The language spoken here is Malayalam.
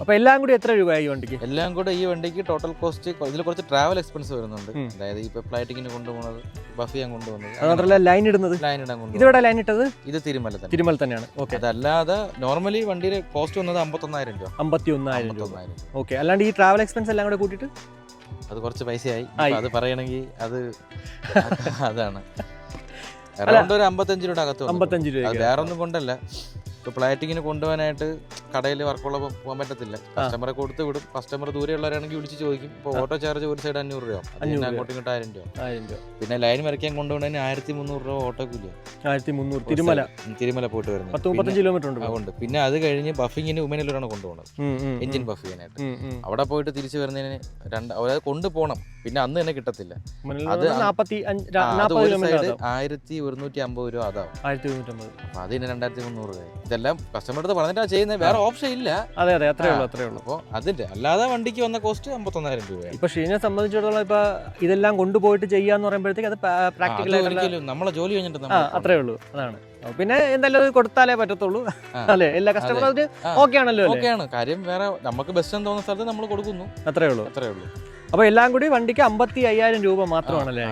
അപ്പോൾ എല്ലാം കൂടി എത്ര രൂപയായി വണ്ടിക്ക്? എല്ലാം കൂടെ ഈ വണ്ടിക്ക് ടോട്ടൽ കോസ്റ്റ് ഇതിൽ കുറച്ച് ട്രാവൽ എക്സ്പെൻസ് വരുന്നുണ്ട്. അതായത് ഇപ്പോൾ ഫ്ലൈറ്റിങ്ങിന് കൊണ്ടുപോകുന്നത്, ബഫ് ചെയ്യാൻ കൊണ്ടുപോകുന്നത്, അതുമാത്രമല്ല ലൈൻ ഇടുന്നത്. ലൈൻ ഇടാൻ കൊണ്ടുപോകുന്നത്. ഇതെവിടെ ലൈൻ ഇട്ടത്? ഇത് തിരുമല തന്നെ. തിരുമല തന്നെയാണ്. ഓക്കെ. അതല്ലാതെ നോർമലി വണ്ടിയുടെ കോസ്റ്റ് വന്നത് 51,000 രൂപ. 51,000 രൂപ. ഓക്കെ. അല്ലാണ്ട് ഈ ട്രാവൽ എക്സ്പെൻസ് എല്ലാം കൂടെ കൂട്ടിയിട്ട് അത് കുറച്ച് പൈസയായി. അത് പറയണമെങ്കിൽ അത് അതാണ് അറൗണ്ട് ഒരു 55 രൂപ അകത്ത്. 55 രൂപ. വേറെ ഒന്നും കൊണ്ടല്ല, ഇപ്പോൾ ഫ്ലൈറ്റിങ്ങിന് കൊണ്ടുപോകാനായിട്ട് കടയിൽ വർക്കുള്ള പോകാൻ പറ്റത്തില്ല. കസ്റ്റമറെ കൊടുത്ത് വിടും. കസ്റ്റമർ ദൂരെയുള്ളവരാണെങ്കിൽ വിളിച്ച് ചോദിക്കും. ഇപ്പോൾ ഓട്ടോ ചാർജ് ഒരു സൈഡ് 500 രൂപ, അങ്ങോട്ടും ഇങ്ങോട്ട് 1000 രൂപ. പിന്നെ ലൈൻ വരയ്ക്കാൻ കൊണ്ടുപോകുന്നതിന് 1300 രൂപ ഓട്ടോ കൂലിയാണ്. 1300 തിരുമല പോയിട്ട് വരുന്നത്. 35 കിലോമീറ്റർ ഉണ്ട്. പിന്നെ അത് കഴിഞ്ഞ് ബഫിങ്ങിന് ഉമനല്ലൂരാണ് കൊണ്ടുപോകുന്നത്, എഞ്ചിൻ ബഫ് ചെയ്യാനായിട്ട്. അവിടെ പോയിട്ട് തിരിച്ചു വരുന്നതിന് അതായത് കൊണ്ടുപോകണം. പിന്നെ അന്ന് തന്നെ കിട്ടത്തില്ല. അത് 1150 രൂപ അതാവും. അപ്പൊ അതിന് 2300 രൂപ. ഇതെല്ലാം കസ്റ്റമർ അടുത്ത് പറഞ്ഞിട്ടാ ചെയ്യുന്നത്, വേറെ ഓപ്ഷൻ ഇല്ല. അതെ അതെ, അത്രേ ഉള്ളൂ. അപ്പോൾ അതിന്റെ അല്ലാതെ വണ്ടിക്ക് വന്ന കോസ്റ്റ് 51,000 രൂപ. ഇപ്പൊ ഷീനെ സംബന്ധിച്ചിടത്തോളം ഇപ്പൊ ഇതെല്ലാം കൊണ്ടുപോയിട്ട് ചെയ്യാന്ന് പറയുമ്പോഴത്തേക്ക് അത് പ്രാക്ടിക്കൽ ഒരിക്കലും നമ്മളെ ജോലി കഴിഞ്ഞിട്ട് അത്രേ ഉള്ളൂ. അതാണ്. പിന്നെ എന്തായാലും അത് കൊടുത്താലേ പറ്റത്തുള്ളൂ അല്ലേ? എല്ലാ കസ്റ്റമർ ഓക്കെ ആണല്ലോ? ഓക്കെയാണ് കാര്യം. വേറെ നമുക്ക് ബെസ്റ്റ് എന്ന് തോന്നുന്ന സ്ഥലത്ത് നമ്മൾ കൊടുക്കുന്നു. അത്രേ ഉള്ളൂ. അത്രേ ഉള്ളൂ. അപ്പൊ എല്ലാം കൂടി വണ്ടിക്ക് 55,000 രൂപ മാത്രമാണല്ലേ?